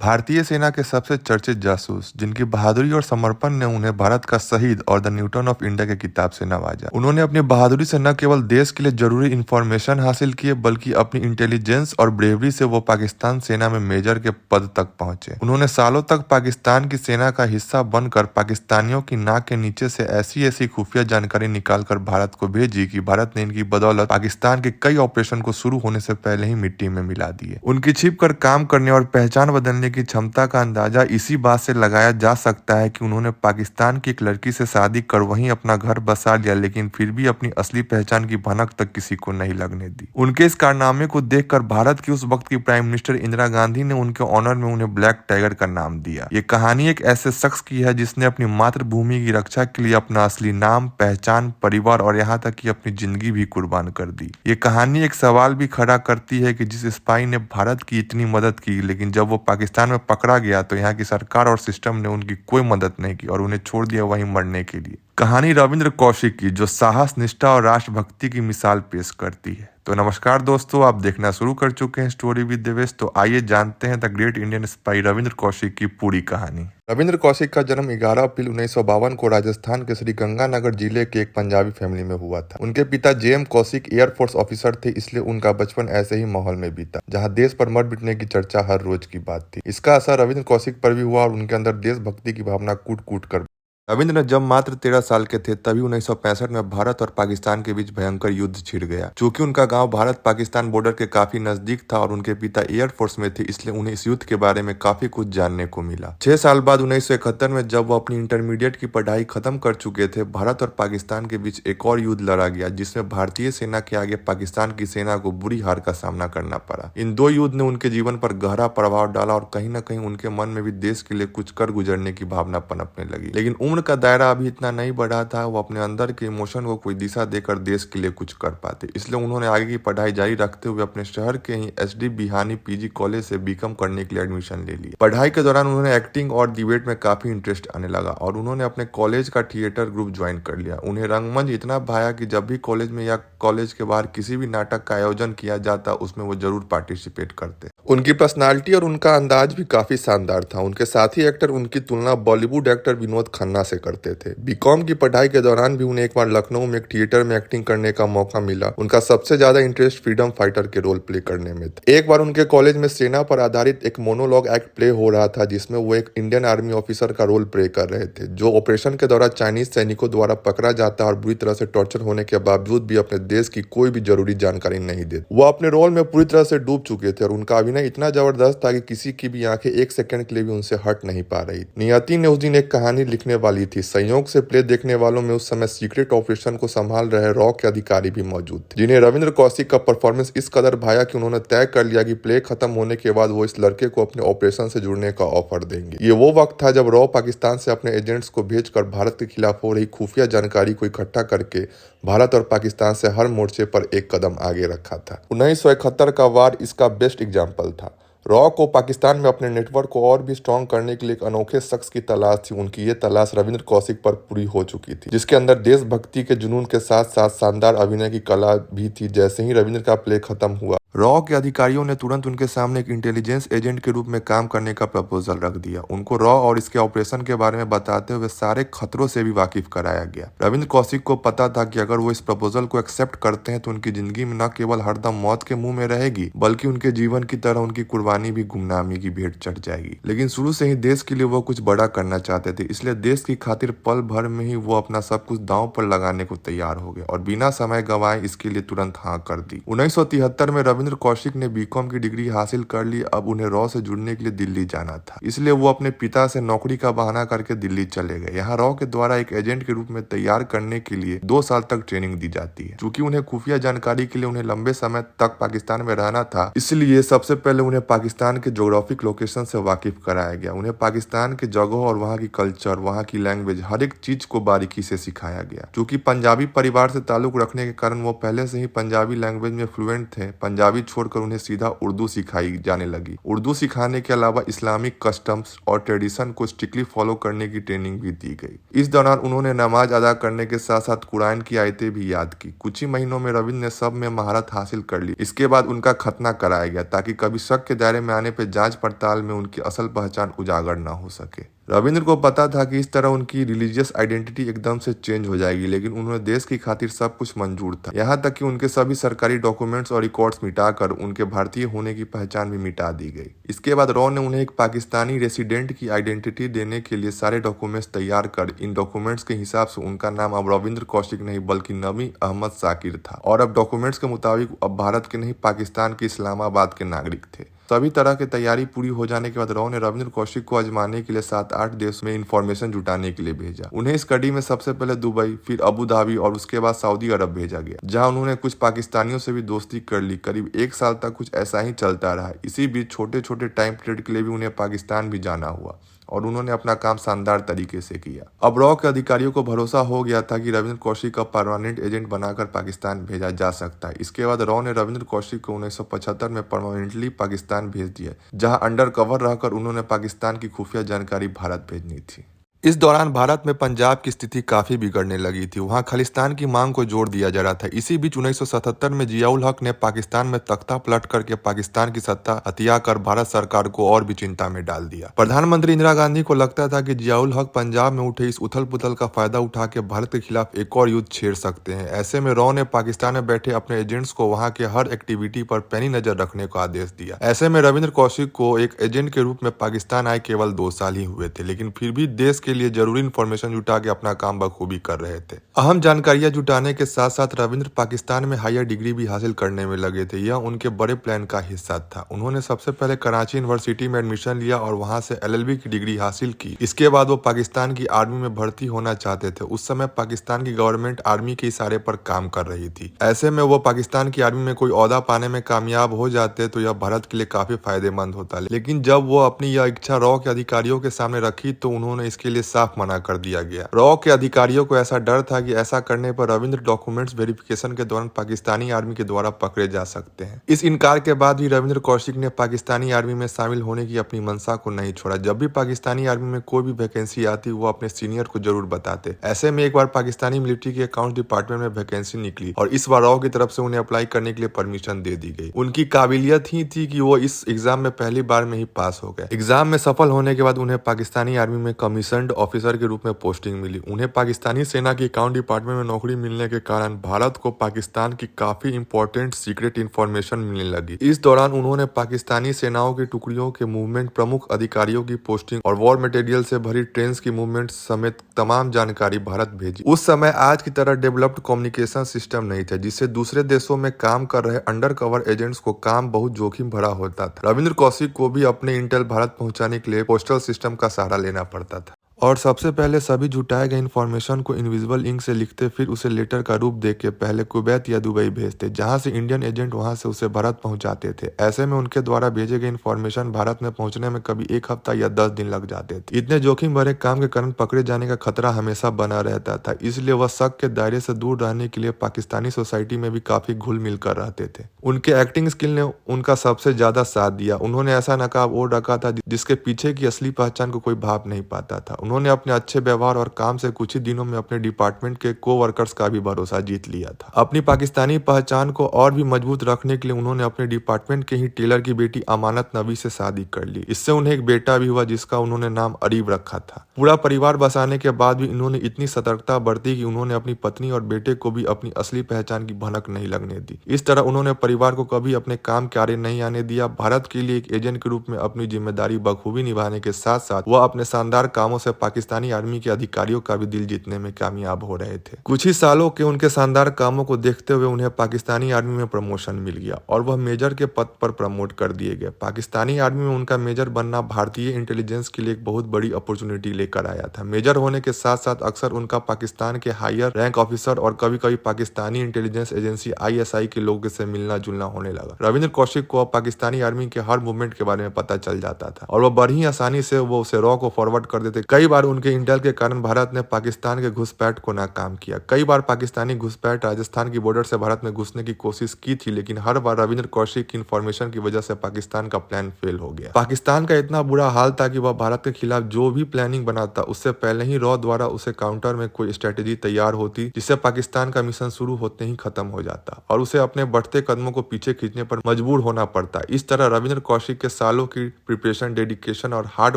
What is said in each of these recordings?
भारतीय सेना के सबसे चर्चित जासूस, जिनकी बहादुरी और समर्पण ने उन्हें भारत का शहीद और द न्यूटन ऑफ इंडिया के खिताब से नवाजा। उन्होंने अपनी बहादुरी से न केवल देश के लिए जरूरी इंफॉर्मेशन हासिल किए, बल्कि अपनी इंटेलिजेंस और ब्रेवरी से वो पाकिस्तान सेना में मेजर के पद तक पहुंचे। उन्होंने सालों तक पाकिस्तान की सेना का हिस्सा बनकर पाकिस्तानियों की नाक के नीचे से ऐसी ऐसी खुफिया जानकारी निकालकर भारत को भेजी कि भारत ने इनकी बदौलत पाकिस्तान के कई ऑपरेशन को शुरू होने से पहले ही मिट्टी में मिला दिए। उनकी छिप कर काम करने और पहचान बदलने की क्षमता का अंदाजा इसी बात से लगाया जा सकता है कि उन्होंने पाकिस्तान की एक लड़की से शादी कर वहीं अपना घर बसा लिया, लेकिन फिर भी अपनी असली पहचान की भनक तक किसी को नहीं लगने दी। उनके इस कारनामे को देखकर भारत की उस वक्त की प्राइम मिनिस्टर इंदिरा गांधी ने उनके ऑनर में उन्हें ब्लैक टाइगर का नाम दिया। ये कहानी एक ऐसे शख्स की है जिसने अपनी मातृभूमि की रक्षा के लिए अपना असली नाम, पहचान, परिवार और यहाँ तक कि अपनी जिंदगी भी कुर्बान कर दी। ये कहानी एक सवाल भी खड़ा करती है कि जिस सिपाही ने भारत की इतनी मदद की, लेकिन जब वो पाकिस्तान में पकड़ा गया तो यहाँ की सरकार और सिस्टम ने उनकी कोई मदद नहीं की और उन्हें छोड़ दिया वहीं मरने के लिए। कहानी रविंद्र कौशिक की, जो साहस, निष्ठा और राष्ट्रभक्ति की मिसाल पेश करती है। तो नमस्कार दोस्तों, आप देखना शुरू कर चुके हैं स्टोरी विद देवेश। तो आइए जानते हैं the great Indian spy Ravindra Kaushik की पूरी कहानी। रविंद्र कौशिक का जन्म 11 अप्रैल 1952 को राजस्थान के श्री गंगानगर जिले के एक पंजाबी फैमिली में हुआ था। उनके पिता जेएम कौशिक एयरफोर्स ऑफिसर थे, इसलिए उनका बचपन ऐसे ही माहौल में बीता जहां देश पर मर मिटने की चर्चा हर रोज की बात थी। इसका असर रविंद्र कौशिक पर भी हुआ और उनके अंदर देशभक्ति की भावना कूट कूट कर। रविंद्र जब मात्र 13 साल के थे तभी 1965 में भारत और पाकिस्तान के बीच भयंकर युद्ध छिड़ गया। चूंकि उनका गांव भारत पाकिस्तान बॉर्डर के काफी नजदीक था और उनके पिता एयरफोर्स में थे, इसलिए उन्हें इस युद्ध के बारे में काफी कुछ जानने को मिला। 6 साल बाद 1971 में जब वो अपनी इंटरमीडिएट की पढ़ाई खत्म कर चुके थे, भारत और पाकिस्तान के बीच एक और युद्ध लड़ा गया, जिसमें भारतीय सेना के आगे पाकिस्तान की सेना को बुरी हार का सामना करना पड़ा। इन दो युद्ध ने उनके जीवन पर गहरा प्रभाव डाला और कहीं न कहीं उनके मन में भी देश के लिए कुछ कर गुजरने की भावना पनपने लगी। लेकिन उम्र का दायरा अभी इतना नहीं बढ़ा था, वो अपने अंदर के इमोशन को कोई दिशा देकर देश के लिए कुछ कर पाते। इसलिए उन्होंने आगे की पढ़ाई जारी रखते हुए अपने शहर के ही एसडी बिहानी पीजी कॉलेज से बीकॉम करने के लिए एडमिशन ले लिया। पढ़ाई के दौरान उन्होंने एक्टिंग और डिबेट में काफी इंटरेस्ट आने लगा और उन्होंने अपने कॉलेज का थिएटर ग्रुप ज्वाइन कर लिया। उन्हें रंगमंच इतना भाया कि जब भी कॉलेज में या कॉलेज के बाहर किसी भी नाटक का आयोजन किया जाता, उसमें वो जरूर पार्टिसिपेट करते। उनकी पर्सनालिटी और उनका अंदाज भी काफी शानदार था। उनके साथी एक्टर उनकी तुलना बॉलीवुड एक्टर विनोद खन्ना से करते थे। बीकॉम की पढ़ाई के दौरान भी उन्हें एक बार लखनऊ में एक थिएटर में एक्टिंग करने का मौका मिला। उनका सबसे ज्यादा इंटरेस्ट फ्रीडम फाइटर के रोल प्ले करने में था। एक बार उनके कॉलेज में सेना पर आधारित एक मोनोलॉग एक्ट प्ले हो रहा था, जिसमें वो एक इंडियन आर्मी ऑफिसर का रोल प्ले कर रहे थे, जो ऑपरेशन के दौरान चाइनीज सैनिकों द्वारा पकड़ा जाता और बुरी तरह से टॉर्चर होने के बावजूद भी अपने देश की कोई भी जरूरी जानकारी नहीं देते। वो अपने रोल में पूरी तरह से डूब चुके थे और उनका अभिनय इतना जबरदस्त था कि किसी की भी आंखें एक सेकंड के लिए भी उनसे हट नहीं पा रही। नियति ने उस दिन एक कहानी लिखने वाली थी। संयोग से प्ले देखने वालों में उस समय सीक्रेट ऑपरेशन को संभाल रहे रॉ के अधिकारी भी मौजूद थे, जिन्हें रविंद्र कौशिक का परफॉर्मेंस इस कदर भाया कि उन्होंने तय कर लिया कि प्ले खत्म होने के बाद वो इस लड़के को अपने ऑपरेशन से जुड़ने का ऑफर देंगे। ये वो वक्त था जब रॉ पाकिस्तान से अपने एजेंट्स को भेजकर भारत के खिलाफ हो रही खुफिया जानकारी को इकट्ठा करके भारत और पाकिस्तान से हर मोर्चे पर एक कदम आगे रखा था। 1971 का वार इसका बेस्ट एग्जाम्पल था। रॉ को पाकिस्तान में अपने नेटवर्क को और भी स्ट्रॉन्ग करने के लिए एक अनोखे शख्स की तलाश थी। उनकी ये तलाश रविंद्र कौशिक पर पूरी हो चुकी थी, जिसके अंदर देशभक्ति के जुनून के साथ साथ शानदार अभिनय की कला भी थी। जैसे ही रविंद्र का प्ले खत्म हुआ, रॉ के अधिकारियों ने तुरंत उनके सामने एक इंटेलिजेंस एजेंट के रूप में काम करने का प्रपोजल रख दिया। उनको रॉ और इसके ऑपरेशन के बारे में बताते हुए सारे खतरों से भी वाकिफ कराया गया। रविंद्र कौशिक को पता था कि अगर वो इस प्रपोजल को एक्सेप्ट करते हैं तो उनकी जिंदगी में न केवल हरदम मौत के मुंह में रहेगी, बल्कि उनके जीवन की तरह उनकी कुर्बानी भी गुमनामी की भेंट चढ़ जाएगी। लेकिन शुरू से ही देश के लिए वो कुछ बड़ा करना चाहते थे, इसलिए देश की खातिर पल भर में ही वो अपना सब कुछ दांव पर लगाने को तैयार हो गए और बिना समय गंवाए इसके लिए तुरंत हाँ कर दी। 1973 में रविंद्र कौशिक ने बीकॉम की डिग्री हासिल कर ली। अब उन्हें रॉ से जुड़ने के लिए दिल्ली जाना था, इसलिए वो अपने पिता से नौकरी का बहाना करके दिल्ली चले गए। यहाँ रॉ के द्वारा एक एजेंट के रूप में तैयार करने के लिए 2 साल तक ट्रेनिंग दी जाती है। चूंकि उन्हें खुफिया जानकारी के लिए उन्हें लंबे समय तक पाकिस्तान में रहना था, इसलिए सबसे पहले उन्हें पाकिस्तान के ज्योग्राफिक लोकेशन से वाकिफ कराया गया। उन्हें पाकिस्तान के जगह और वहाँ की कल्चर, वहाँ की लैंग्वेज, हर एक चीज को बारीकी से सिखाया गया। चूंकि पंजाबी परिवार से ताल्लुक रखने के कारण वो पहले से ही पंजाबी लैंग्वेज में फ्लुएंट थे। पंजाबी पंजाबी छोड़कर उन्हें सीधा उर्दू सिखाई जाने लगी। उर्दू सिखाने के अलावा इस्लामिक कस्टम्स और ट्रेडिशन को स्ट्रिक्टली फॉलो करने की ट्रेनिंग भी दी गई। इस दौरान उन्होंने नमाज अदा करने के साथ साथ कुरान की आयतें भी याद की। कुछ ही महीनों में रविंद्र ने सब में महारत हासिल कर ली। इसके बाद उनका खतना कराया गया ताकि कभी शक के दायरे में आने पर जांच पड़ताल में उनकी असल पहचान उजागर न हो सके। रविंद्र को पता था कि इस तरह उनकी रिलीजियस आइडेंटिटी एकदम से चेंज हो जाएगी, लेकिन उन्हें देश की खातिर सब कुछ मंजूर था। यहाँ तक कि उनके सभी सरकारी डॉक्यूमेंट्स और रिकॉर्ड्स मिटाकर उनके भारतीय होने की पहचान भी मिटा दी गई। इसके बाद रॉ ने उन्हें एक पाकिस्तानी रेसिडेंट की आइडेंटिटी देने के लिए सारे डॉक्यूमेंट्स तैयार कर इन डॉक्यूमेंट्स के हिसाब से उनका नाम अब रविंद्र कौशिक नहीं बल्कि नबी अहमद शाकिर था और अब डॉक्यूमेंट्स के मुताबिक अब भारत के नहीं पाकिस्तान के इस्लामाबाद के नागरिक थे। सभी तरह की तैयारी पूरी हो जाने के बाद रॉ ने रविंद्र कौशिक को आजमाने के लिए 7-8 देश में इंफॉर्मेशन जुटाने के लिए भेजा। उन्हें इस कड़ी में सबसे पहले दुबई, फिर अबू धाबी और उसके बाद सऊदी अरब भेजा गया, जहां उन्होंने कुछ पाकिस्तानियों से भी दोस्ती कर ली। करीब 1 साल तक कुछ ऐसा ही चलता रहा। इसी बीच छोटे छोटे टाइम पीरियड के लिए भी उन्हें पाकिस्तान भी जाना हुआ और उन्होंने अपना काम शानदार तरीके से किया। अब रॉ के अधिकारियों को भरोसा हो गया था कि रविंद्र कौशिक का परमानेंट एजेंट बनाकर पाकिस्तान भेजा जा सकता है। इसके बाद रॉ ने रविंद्र कौशिक को 1975 में परमानेंटली पाकिस्तान भेज दिया, जहां अंडर कवर रहकर उन्होंने पाकिस्तान की खुफिया जानकारी भारत भेजनी थी। इस दौरान भारत में पंजाब की स्थिति काफी बिगड़ने लगी थी। वहां खालिस्तान की मांग को जोर दिया जा रहा था। इसी बीच 1977 में जियाउल हक ने पाकिस्तान में तख्ता पलट करके पाकिस्तान की सत्ता हथिया कर भारत सरकार को और भी चिंता में डाल दिया। प्रधानमंत्री इंदिरा गांधी को लगता था कि जियाउल हक पंजाब में उठे इस उथल पुथल का फायदा उठा के भारत के खिलाफ एक और युद्ध छेड़ सकते हैं। ऐसे में रॉ ने पाकिस्तान में बैठे अपने एजेंट्स को वहां के हर एक्टिविटी पर पैनी नजर रखने का आदेश दिया। ऐसे में रविंद्र कौशिक को एक एजेंट के रूप में पाकिस्तान आए केवल 2 साल ही हुए थे, लेकिन फिर भी देश के लिए जरूरी इंफॉर्मेशन जुटा के अपना काम बखूबी कर रहे थे। अहम जानकारियां जुटाने के साथ साथ रविंद्र पाकिस्तान में हायर डिग्री भी हासिल करने में लगे थे। यह उनके बड़े प्लान का हिस्सा था। उन्होंने सबसे पहले कराची यूनिवर्सिटी में एडमिशन लिया और वहां से LLB की डिग्री हासिल की। इसके बाद वो पाकिस्तान की आर्मी में भर्ती होना चाहते थे। उस समय पाकिस्तान की गवर्नमेंट आर्मी के इशारे पर काम कर रही थी। ऐसे में वो पाकिस्तान की आर्मी में कोई ओहदा पाने में कामयाब हो जाते तो यह भारत के लिए काफी फायदेमंद होता। लेकिन जब वो अपनी यह इच्छा रॉ के अधिकारियों के सामने रखी तो उन्होंने इसके लिए साफ मना कर दिया गया। रॉ के अधिकारियों को ऐसा डर था कि ऐसा करने पर रविंद्र डॉक्यूमेंट्स वेरिफिकेशन के दौरान पाकिस्तानी आर्मी के द्वारा पकड़े जा सकते हैं। इस इनकार के बाद भी रविंद्र कौशिक ने पाकिस्तानी आर्मी में शामिल होने की अपनी मंशा को नहीं छोड़ा। जब भी पाकिस्तानी आर्मी में कोई भी वैकेंसी आती वो अपने सीनियर को जरूर बताते। ऐसे में एक बार पाकिस्तानी मिलिट्री के अकाउंट डिपार्टमेंट में वैकेंसी निकली और इस बार रॉ की तरफ से उन्हें अप्लाई करने के लिए परमिशन दे दी गई। उनकी काबिलियत ही थी कि वो इस एग्जाम में पहली बार में ही पास हो गए। एग्जाम में सफल होने के बाद उन्हें पाकिस्तानी आर्मी में कमीशन्ड ऑफिसर के रूप में पोस्टिंग मिली। उन्हें पाकिस्तानी सेना की अकाउंट डिपार्टमेंट में नौकरी मिलने के कारण भारत को पाकिस्तान की काफी इंपॉर्टेंट सीक्रेट इंफॉर्मेशन मिलने लगी। इस दौरान उन्होंने पाकिस्तानी सेनाओं की टुकड़ियों के मूवमेंट, प्रमुख अधिकारियों की पोस्टिंग और वॉर मटेरियल से भरी ट्रेन की मूवमेंट समेत तमाम जानकारी भारत भेजी। उस समय आज की तरह डेवलप्ड कम्युनिकेशन सिस्टम नहीं था, जिससे दूसरे देशों में काम कर रहे अंडर कवर एजेंट्स को काम बहुत जोखिम भरा होता था। रविंद्र कौशिक को भी अपने इंटेल भारत पहुंचाने के लिए पोस्टल सिस्टम का सहारा लेना पड़ता था और सबसे पहले सभी जुटाए गए इन्फॉर्मेशन को इनविजिबल इंक से लिखते, फिर उसे लेटर का रूप देके पहले कुवैत या दुबई भेजते, जहां से इंडियन एजेंट वहां से उसे भारत पहुंचाते थे। ऐसे में उनके द्वारा भेजे गए इन्फॉर्मेशन भारत में पहुंचने में कभी 1 हफ्ता या 10 दिन लग जाते थे। इतने जोखिम भरे काम के कारण पकड़े जाने का खतरा हमेशा बना रहता था, इसलिए वह शक के दायरे से दूर रहने के लिए पाकिस्तानी सोसाइटी में भी काफी घुल मिल कर रहते थे। उनके एक्टिंग स्किल ने उनका सबसे ज्यादा साथ दिया। उन्होंने ऐसा नकाब ओढ़ रखा था जिसके पीछे की असली पहचान को कोई भाप नहीं पाता था। उन्होंने अपने अच्छे व्यवहार और काम से कुछ ही दिनों में अपने डिपार्टमेंट के को-वर्कर्स का भी भरोसा जीत लिया था। अपनी पाकिस्तानी पहचान को और भी मजबूत रखने के लिए उन्होंने अपने डिपार्टमेंट के ही टेलर की बेटी अमानत नबी से शादी कर ली। इससे उन्हें एक बेटा भी हुआ जिसका उन्होंने नाम अरीब रखा था। पूरा परिवार बसाने के बाद भी इन्होंने इतनी सतर्कता बरती कि उन्होंने अपनी पत्नी और बेटे को भी अपनी असली पहचान की भनक नहीं लगने दी। इस तरह उन्होंने परिवार को कभी अपने काम के आरे नहीं आने दिया। भारत के लिए एक एजेंट के रूप में अपनी जिम्मेदारी बखूबी निभाने के साथ साथ वह अपने शानदार कामों से पाकिस्तानी आर्मी के अधिकारियों का भी दिल जीतने में कामयाब हो रहे थे। कुछ ही सालों के उनके शानदार कामों को देखते हुए उन्हें पाकिस्तानी आर्मी में प्रमोशन मिल गया और वह मेजर के पद पर प्रमोट कर दिए गए। पाकिस्तानी आर्मी में उनका मेजर बनना भारतीय इंटेलिजेंस के लिए एक बहुत बड़ी अपॉर्चुनिटी लेकर आया था। मेजर होने के साथ साथ अक्सर उनका पाकिस्तान के हायर रैंक ऑफिसर और कभी कभी पाकिस्तानी इंटेलिजेंस एजेंसी ISI के लोगों से मिलना जुलना होने लगा। रविंद्र कौशिक को पाकिस्तानी आर्मी के हर मूवमेंट के बारे में पता चल जाता था और वह बड़ी आसानी से वो उसे रॉ को फॉरवर्ड कर देते। कई कई बार उनके इंटेल के कारण भारत ने पाकिस्तान के घुसपैठ को नाकाम किया। कई बार पाकिस्तानी घुसपैठ राजस्थान की बॉर्डर से भारत में घुसने की कोशिश की थी, लेकिन हर बार रविंद्र कौशिक की इन्फॉर्मेशन की वजह से पाकिस्तान का प्लान फेल हो गया। पाकिस्तान का इतना बुरा हाल था कि वह भारत के खिलाफ जो भी प्लानिंग बनाता उससे पहले ही रॉ द्वारा उसे काउंटर में कोई स्ट्रेटेजी तैयार होती, जिससे पाकिस्तान का मिशन शुरू होते ही खत्म हो जाता और उसे अपने बढ़ते कदमों को पीछे खींचने पर मजबूर होना पड़ता। इस तरह रविंद्र कौशिक के सालों की प्रिपरेशन, डेडिकेशन और हार्ड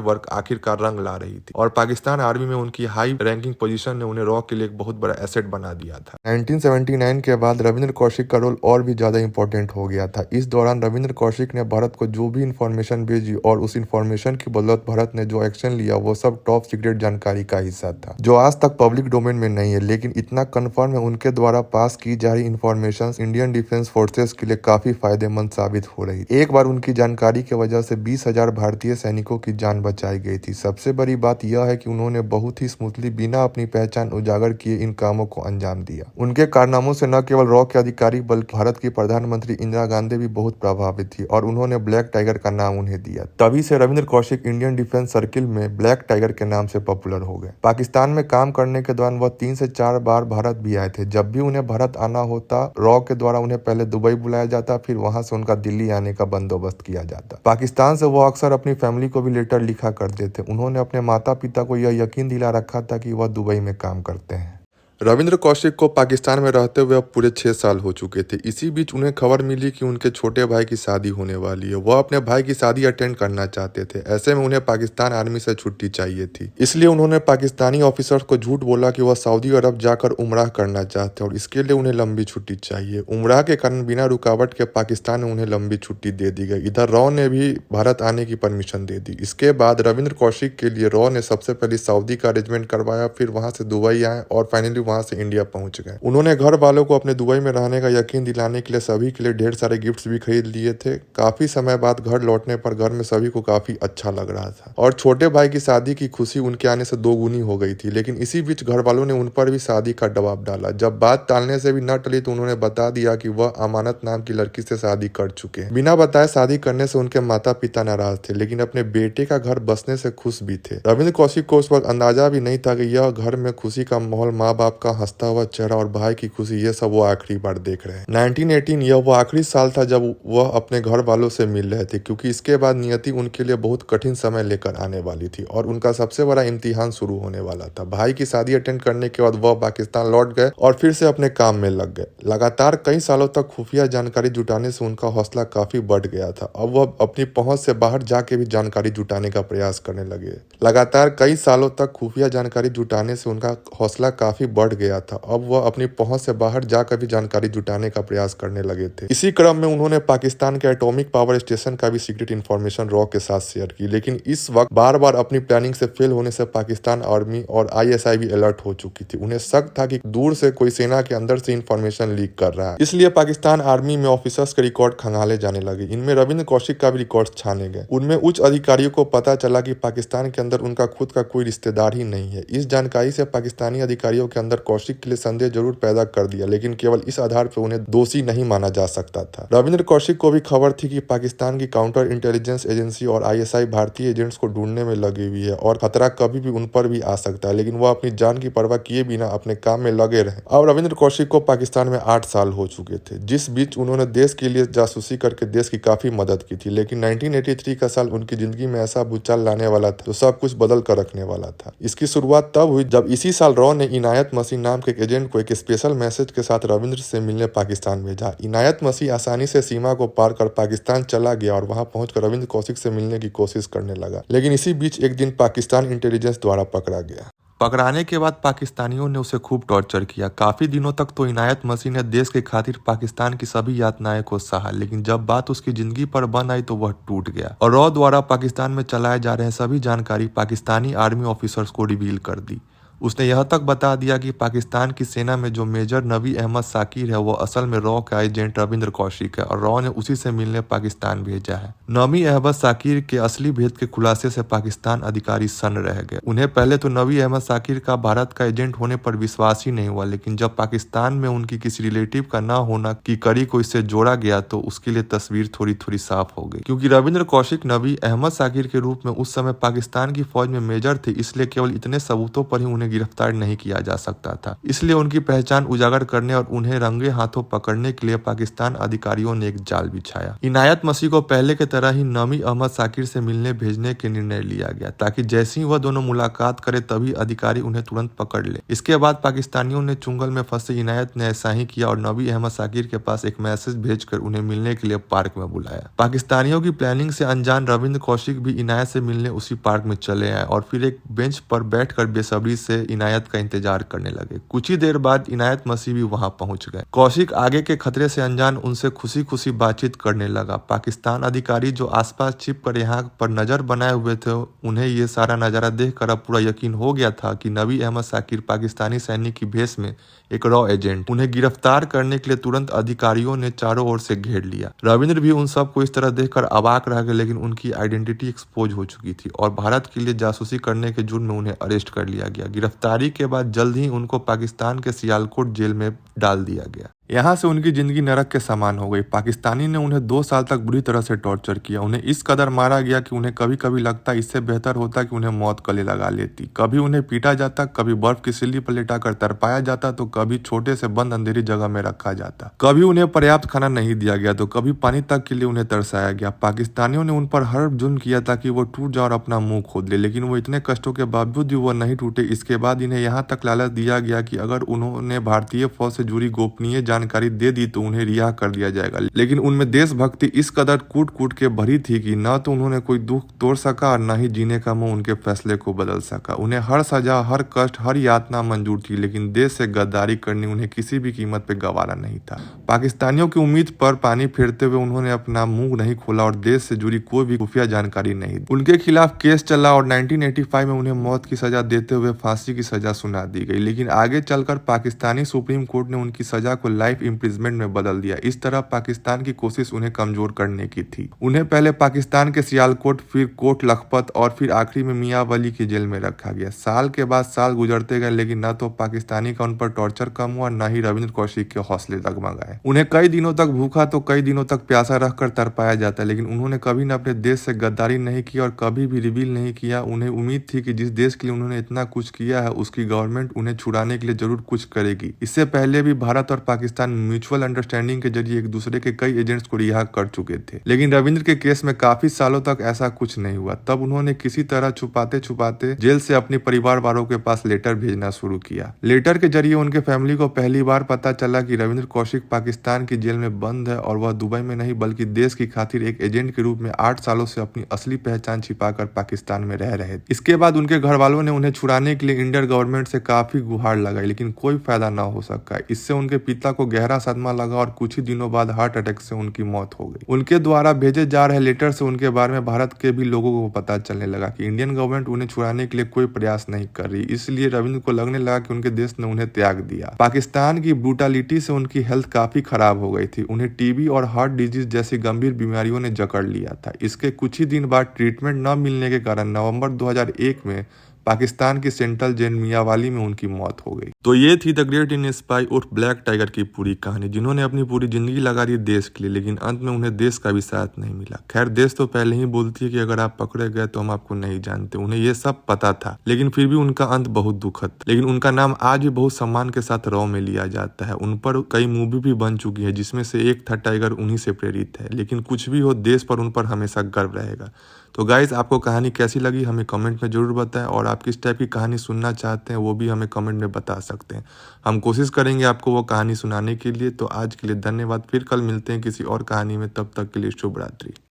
वर्क आखिरकार रंग ला रही थी और पाकिस्तान आर्मी में उनकी हाई रैंकिंग पोजीशन ने उन्हें रॉ के लिए एक बहुत बड़ा एसेट बना दिया था। 1979 के बाद रविंद्र कौशिक का रोल और भी ज्यादा इंपॉर्टेंट हो गया था। इस दौरान रविंद्र कौशिक ने भारत को जो भी इंफॉर्मेशन भेजी और उस इंफॉर्मेशन की बदौलत भारत ने जो एक्शन लिया वो सब टॉप सीक्रेट जानकारी का हिस्सा था, जो आज तक पब्लिक डोमेन में नहीं है, लेकिन इतना कंफर्म है उनके द्वारा पास की जा रही इंफॉर्मेशन इंडियन डिफेंस फोर्सेस के लिए काफी फायदेमंद साबित हो रही। एक बार उनकी जानकारी की वजह से 20,000 भारतीय सैनिकों की जान बचाई गई थी। सबसे बड़ी बात यह है कि उन्होंने बहुत ही स्मूथली बिना अपनी पहचान उजागर किए इन कामों को अंजाम दिया। उनके कारनामों से न केवल रॉ के अधिकारी बल्कि भारत की प्रधानमंत्री इंदिरा गांधी भी बहुत प्रभावित थी और उन्होंने ब्लैक टाइगर का नाम उन्हें दिया। तभी से Ravindra Kaushik Indian defence circle में ब्लैक टाइगर के नाम से पॉपुलर हो गए। पाकिस्तान में काम करने के दौरान वह 3 से 4 बार भारत भी आए थे। जब भी उन्हें भारत आना होता, रॉ के द्वारा उन्हें पहले दुबई बुलाया जाता, फिर वहां से उनका दिल्ली आने का बंदोबस्त किया जाता। पाकिस्तान से वो अक्सर अपनी फैमिली को भी लेटर लिखा करते थे। उन्होंने अपने माता पिता को यह यकीन दिला रखा था कि वह दुबई में काम करते हैं। रविंद्र कौशिक को पाकिस्तान में रहते हुए अब पूरे 6 साल हो चुके थे। इसी बीच उन्हें खबर मिली कि उनके छोटे भाई की शादी होने वाली है। वह अपने भाई की शादी अटेंड करना चाहते थे। ऐसे में उन्हें पाकिस्तान आर्मी से छुट्टी चाहिए थी, इसलिए उन्होंने पाकिस्तानी ऑफिसर्स को झूठ बोला कि वह सऊदी अरब जाकर उमराह करना चाहते हैं और इसके लिए उन्हें लंबी छुट्टी चाहिए। उमराह के कारण बिना रुकावट के पाकिस्तान में उन्हें लंबी छुट्टी दे दी गई। इधर रॉ ने भी भारत आने की परमिशन दे दी। इसके बाद रविंद्र कौशिक के लिए रॉ ने सबसे पहले सऊदी का अरेंजमेंट करवाया, फिर वहां से दुबई आए और फाइनली वहां से इंडिया पहुंच गए। उन्होंने घर वालों को अपने दुबई में रहने का यकीन दिलाने के लिए सभी के लिए ढेर सारे गिफ्ट्स भी खरीद लिए थे। काफी समय बाद घर लौटने पर घर में सभी को काफी अच्छा लग रहा था और छोटे भाई की शादी की खुशी उनके आने से दोगुनी हो गई थी। लेकिन इसी बीच घर वालों ने उन पर भी शादी का दबाव डाला। जब बात टालने से भी न टली तो उन्होंने बता दिया कि वह अमानत नाम की लड़की से शादी कर चुके हैं। बिना बताए शादी करने से उनके माता पिता नाराज थे, लेकिन अपने बेटे का घर बसने से खुश भी थे। रविंद्र कौशिक को उस वक्त अंदाजा भी नहीं था कि यह घर में खुशी का माहौल, माँ बाप का हंसता हुआ चेहरा और भाई की खुशी, ये सब वो आखिरी बार देख रहे हैं। 1918 यह वो आखिरी साल था जब वह अपने घर वालों से मिल रहे थे, क्योंकि इसके बाद नियति उनके लिए बहुत कठिन समय लेकर आने वाली थी और उनका सबसे बड़ा इम्तिहान शुरू होने वाला था। भाई की शादी अटेंड करने के बाद वह पाकिस्तान लौट गए और फिर से अपने काम में लग गए। लगातार कई सालों तक खुफिया जानकारी जुटाने से उनका हौसला काफी बढ़ गया था। अब वह अपनी पहुंच से बाहर जाके भी जानकारी जुटाने का प्रयास करने लगे। लगातार कई सालों तक खुफिया जानकारी जुटाने से उनका हौसला काफी बढ़ गया था। अब वह अपनी पहुंच से बाहर जाकर भी जानकारी जुटाने का प्रयास करने लगे थे। इसी क्रम में उन्होंने पाकिस्तान के एटॉमिक पावर स्टेशन का भी सीक्रेट इंफॉर्मेशन रॉ के साथ शेयर की। लेकिन इस वक्त बार बार अपनी प्लानिंग से फेल होने से पाकिस्तान आर्मी और आईएसआई भी अलर्ट हो चुकी थी। उन्हें शक था कि दूर से कोई सेना के अंदर से इंफॉर्मेशन लीक कर रहा है। इसलिए पाकिस्तान आर्मी में ऑफिसर्स के रिकॉर्ड खंगाले जाने लगे। इनमें रविंद्र कौशिक का भी रिकॉर्ड छाने गए। उनमें उच्च अधिकारियों को पता चला कि पाकिस्तान के अंदर उनका खुद का कोई रिश्तेदार ही नहीं है। इस जानकारी से पाकिस्तानी अधिकारियों के अंदर कौशिक के लिए संदेह जरूर पैदा कर दिया, लेकिन केवल इस आधार पर उन्हें दोषी नहीं माना जा सकता था। रविंद्र कौशिक को भी खबर थी कि पाकिस्तान की काउंटर इंटेलिजेंस एजेंसी और आईएसआई भारतीय एजेंट्स को ढूंढने में लगी हुई है और खतरा कभी भी उन पर भी आ सकता है, लेकिन वह अपनी जान की परवाह किए बिना अपने काम में लगे रहे। अब रविंद्र कौशिक को पाकिस्तान में 8 साल हो चुके थे, जिस बीच उन्होंने देश के लिए जासूसी करके देश की काफी मदद की थी। लेकिन 1983 का साल उनकी जिंदगी में ऐसा भूचाल लाने वाला था जो सब कुछ बदल कर रखने वाला था। इसकी शुरुआत तब हुई जब इसी साल रॉ ने इनायत मसीह नाम के एक एजेंट को एक स्पेशल मैसेज के साथ रविंद्र से मिलने पाकिस्तान भेजा। इनायत मसीह आसानी से सीमा को पार कर पाकिस्तान चला गया और वहां पहुंचकर रविंद्र कौशिक से मिलने की कोशिश करने लगा। लेकिन इसी बीच एक दिन पाकिस्तान इंटेलिजेंस द्वारा पकड़ा गया। पकड़ाने के बाद पाकिस्तानियों ने उसे खूब टॉर्चर किया। काफी दिनों तक तो इनायत मसीह ने देश के खातिर पाकिस्तान की सभी यातनाएं को सहा, लेकिन जब बात उसकी जिंदगी पर बन आई तो वह टूट गया और रॉ द्वारा पाकिस्तान में चलाए जा रहे सभी जानकारी पाकिस्तानी आर्मी ऑफिसर्स को रिवील कर दी। उसने यह तक बता दिया कि पाकिस्तान की सेना में जो मेजर नवी अहमद साकिर है वो असल में रॉ का एजेंट रविंद्र कौशिक है और रॉ ने उसी से मिलने पाकिस्तान भेजा है। नवी अहमद साकिर के असली भेद के खुलासे से पाकिस्तान अधिकारी सन्न रह गए। उन्हें पहले तो नवी अहमद साकिर का भारत का एजेंट होने पर विश्वास ही नहीं हुआ, लेकिन जब पाकिस्तान में उनकी किसी रिलेटिव का न होना की कड़ी को इससे जोड़ा गया तो उसके लिए तस्वीर थोड़ी थोड़ी साफ हो गई। क्योंकि रविंद्र कौशिक नवी अहमद साकिर के रूप में उस समय पाकिस्तान की फौज में मेजर थे, इसलिए केवल इतने सबूतों पर ही उन्हें गिरफ्तार नहीं किया जा सकता था। इसलिए उनकी पहचान उजागर करने और उन्हें रंगे हाथों पकड़ने के लिए पाकिस्तान अधिकारियों ने एक जाल बिछाया। इनायत मसीह को पहले की तरह ही नवी अहमद साकिर से मिलने भेजने के निर्णय लिया गया ताकि जैसे ही वह दोनों मुलाकात करे तभी अधिकारी उन्हें तुरंत पकड़ ले। इसके बाद पाकिस्तानियों ने चुंगल में फंसे इनायत ने ऐसा ही किया और नवी अहमद साकिर के पास एक मैसेज भेजकर उन्हें मिलने के लिए पार्क में बुलाया। पाकिस्तानियों की प्लानिंग से अनजान रविंद्र कौशिक भी इनायत से मिलने उसी पार्क में चले आए और फिर एक बेंच पर बैठकर बेसब्री से इनायत का इंतजार करने लगे। कुछ ही देर बाद इनायत मसीह भी वहां पहुंच गए। कौशिक आगे के खतरे से अनजान उनसे खुशी खुशी बातचीत करने लगा। पाकिस्तान अधिकारी जो आसपास छिप कर यहाँ पर नजर बनाए हुए थे, उन्हें ये सारा नजारा देखकर अब पूरा यकीन हो गया था कि नवी अहमद साकिर पाकिस्तानी सैनिक की भेष में एक रॉ एजेंट। उन्हें गिरफ्तार करने के लिए तुरंत अधिकारियों ने चारों ओर से घेर लिया। रविंद्र भी उन सबको इस तरह देखकर अवाक रह गए, लेकिन उनकी आइडेंटिटी एक्सपोज हो चुकी थी और भारत के लिए जासूसी करने के जुर्म में उन्हें अरेस्ट कर लिया गया। गिरफ्तारी के बाद जल्द ही उनको पाकिस्तान के सियालकोट जेल में डाल दिया गया। यहाँ से उनकी जिंदगी नरक के समान हो गई। पाकिस्तानी ने उन्हें 2 साल तक बुरी तरह से टॉर्चर किया। उन्हें इस कदर मारा गया कि उन्हें कभी कभी लगता इससे बेहतर होता कि उन्हें मौत गले लगा लेती। कभी उन्हें पीटा जाता, कभी बर्फ की सिल्ली पर लिटाकर तरपाया जाता, तो कभी छोटे से बंद अंधेरी जगह में रखा जाता। कभी उन्हें पर्याप्त खाना नहीं दिया गया तो कभी पानी तक के लिए उन्हें तरसाया गया। पाकिस्तानियों ने उन पर हर जुल्म किया ताकि वो टूट जाए और अपना मुंह खोद ले, लेकिन वो इतने कष्टों के बावजूद भी वो नहीं टूटे। इसके बाद इन्हें यहाँ तक लालच दिया गया कि अगर उन्होंने भारतीय फौज से जुड़ी गोपनीय जानकारी दे दी तो उन्हें रिहा कर दिया जाएगा। लेकिन उनमें देशभक्ति इस कदर कूट कूट के भरी थी कि न तो उन्होंने कोई दुख तोड़ सका और न ही जीने का मुंह उनके फैसले को बदल सका। उन्हें हर सजा, हर कष्ट, हर यातना मंजूर थी, लेकिन देश से गद्दारी करनी उन्हें किसी भी कीमत पे गवारा नहीं था। पाकिस्तानियों की उम्मीद पर पानी फेरते हुए उन्होंने अपना मुंह नहीं खोला और देश से जुड़ी कोई भी खुफिया जानकारी नहीं दी। उनके खिलाफ केस चला और 1985 में उन्हें मौत की सजा देते हुए फांसी की सजा सुना दी गई। लेकिन आगे चलकर पाकिस्तानी सुप्रीम कोर्ट ने उनकी सजा को लाइफ इम्प्रिजमेंट में बदल दिया। इस तरह पाकिस्तान की कोशिश उन्हें कमजोर करने की थी। उन्हें पहले पाकिस्तान के सियालकोट, फिर कोट लखपत और फिर आखिरी में मियां वली की जेल में रखा गया। साल के बाद साल गुजरते गए, लेकिन न तो पाकिस्तानी का उन पर टॉर्चर कम हुआ, न ही रविंद्र कौशिक के हौसले डगमगाए। उन्हें कई दिनों तक भूखा तो कई दिनों तक प्यासा रखकर तरपाया जाता, लेकिन उन्होंने कभी न अपने देश से गद्दारी नहीं की और कभी भी रिवील नहीं किया। उन्हें उम्मीद थी कि जिस देश के लिए उन्होंने इतना कुछ किया है उसकी गवर्नमेंट उन्हें छुड़ाने के लिए जरूर कुछ करेगी। इससे पहले भी भारत और पाकिस्तान म्यूचुअल अंडरस्टैंडिंग के जरिए एक दूसरे के कई एजेंट्स को रिहा कर चुके थे, लेकिन रविंद्र के केस में काफी सालों तक ऐसा कुछ नहीं हुआ। तब उन्होंने किसी तरह छुपाते छुपाते जेल से अपने परिवार वालों के पास लेटर भेजना शुरू किया। लेटर के जरिए उनके फैमिली को पहली बार पता चला कि रविंद्र कौशिक पाकिस्तान की जेल में बंद है और वह दुबई में नहीं बल्कि देश की खातिर एक एजेंट के रूप में 8 सालों से अपनी असली पहचान छिपाकर पाकिस्तान में रह रहे थे। इसके बाद उनके घर वालों ने उन्हें छुड़ाने के लिए इंडियन गवर्नमेंट से काफी गुहार लगाई, लेकिन कोई फायदा न हो सका। इससे उनके पिता को गहरा सदमा लगा और कुछ ही दिनों बाद हार्ट अटैक से उनकी मौत हो गई। उनके द्वारा भेजे जा रहे लेटर से उनके बारे में भारत के भी लोगों को पता चलने लगा कि इंडियन गवर्नमेंट उन्हें छुड़ाने के लिए कोई प्रयास नहीं कर रही। इसलिए रविंद्र को लगने लगा कि उनके देश ने उन्हें त्याग दिया। पाकिस्तान की ब्रूटलिटी से उनकी हेल्थ काफी खराब हो गई थी। उन्हें टीबी और हार्ट डिजीज जैसी गंभीर बीमारियों ने जकड़ लिया था। इसके कुछ ही दिन बाद ट्रीटमेंट न मिलने के कारण नवंबर 2001 में पाकिस्तान की सेंट्रल जेल मियांवाली में उनकी मौत हो गई। तो ये थी द ग्रेट इंडियन स्पाई उर्फ ब्लैक टाइगर की पूरी कहानी, जिन्होंने अपनी पूरी जिंदगी लगा दी देश के लिए, लेकिन अंत में उन्हें देश का भी साथ नहीं मिला। खैर, देश तो पहले ही बोलती है कि अगर आप पकड़े गए तो हम आपको नहीं जानते। उन्हें ये सब पता था, लेकिन फिर भी उनका अंत बहुत दुखद। लेकिन उनका नाम आज भी बहुत सम्मान के साथ रॉ में लिया जाता है। उन पर कई मूवी भी बन चुकी है, जिसमें से एक था टाइगर उन्हीं से प्रेरित है। लेकिन कुछ भी हो, देश पर उन पर हमेशा गर्व रहेगा। तो गाइज, आपको कहानी कैसी लगी हमें कमेंट में जरूर बताएं, और आप किस टाइप की कहानी सुनना चाहते हैं वो भी हमें कमेंट में बता सकते हैं। हम कोशिश करेंगे आपको वो कहानी सुनाने के लिए। तो आज के लिए धन्यवाद। फिर कल मिलते हैं किसी और कहानी में, तब तक के लिए शुभ रात्रि।